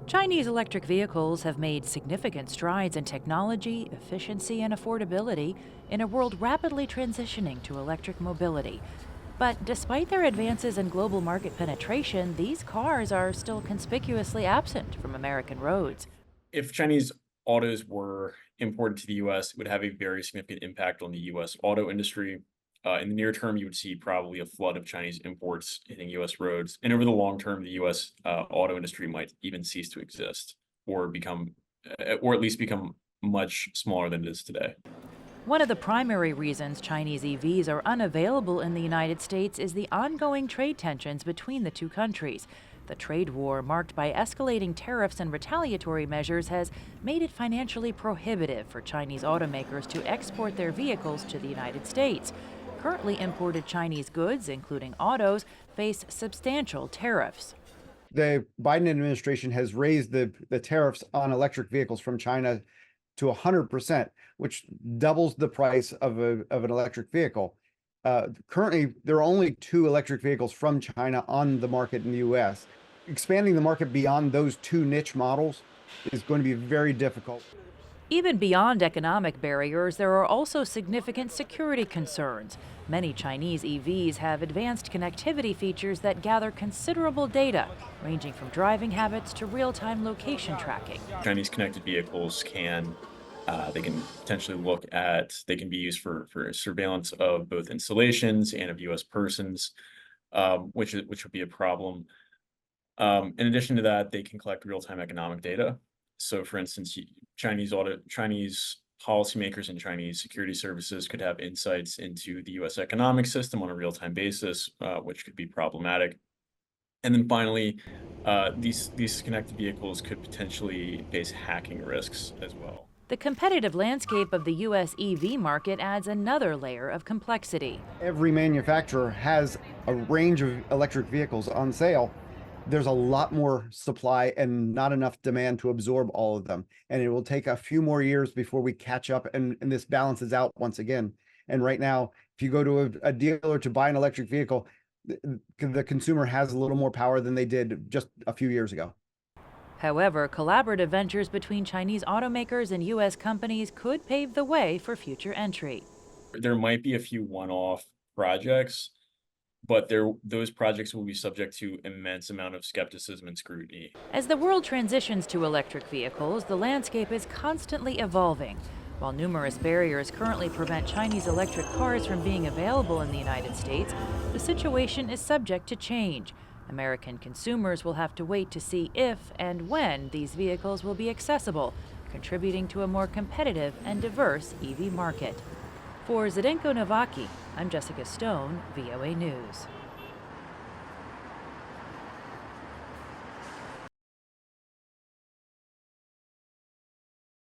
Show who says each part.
Speaker 1: Chinese electric vehicles have made significant strides in technology, efficiency, and affordability in a world rapidly transitioning to electric mobility. But despite their advances in global market penetration, these cars are still conspicuously absent from American roads.
Speaker 2: If Chinese autos were imported to the US, it would have a very significant impact on the US auto industry. In the near term, you would see probably a flood of Chinese imports hitting US roads. And over the long term, the US auto industry might even cease to exist or at least become much smaller than it is today.
Speaker 1: One of the primary reasons Chinese EVs are unavailable in the United States is the ongoing trade tensions between the two countries. The trade war, marked by escalating tariffs and retaliatory measures, has made it financially prohibitive for Chinese automakers to export their vehicles to the United States. Currently imported Chinese goods, including autos, face substantial tariffs.
Speaker 3: The Biden administration has raised the tariffs on electric vehicles from China to 100%, which doubles the price of an electric vehicle. Currently, there are only two electric vehicles from China on the market in the US. Expanding the market beyond those two niche models is going to be very difficult.
Speaker 1: Even beyond economic barriers, there are also significant security concerns. Many Chinese EVs have advanced connectivity features that gather considerable data, ranging from driving habits to real-time location tracking.
Speaker 2: Chinese connected vehicles they can potentially they can be used for surveillance of both installations and of US persons, which would be a problem. In addition to that, they can collect real-time economic data. So, for instance, Chinese policymakers and Chinese security services could have insights into the U.S. economic system on a real-time basis, which could be problematic. And then finally, these connected vehicles could potentially face hacking risks as well.
Speaker 1: The competitive landscape of the U.S. EV market adds another layer of complexity.
Speaker 3: Every manufacturer has a range of electric vehicles on sale. There's a lot more supply and not enough demand to absorb all of them. And it will take a few more years before we catch up and this balances out once again. And right now, if you go to a dealer to buy an electric vehicle, the consumer has a little more power than they did just a few years ago.
Speaker 1: However, collaborative ventures between Chinese automakers and U.S. companies could pave the way for future entry.
Speaker 2: There might be a few one-off projects, but those projects will be subject to immense amount of skepticism and scrutiny.
Speaker 1: As the world transitions to electric vehicles, the landscape is constantly evolving. While numerous barriers currently prevent Chinese electric cars from being available in the United States, the situation is subject to change. American consumers will have to wait to see if and when these vehicles will be accessible, contributing to a more competitive and diverse EV market. For Zdenko Novacki, I'm Jessica Stone, VOA News.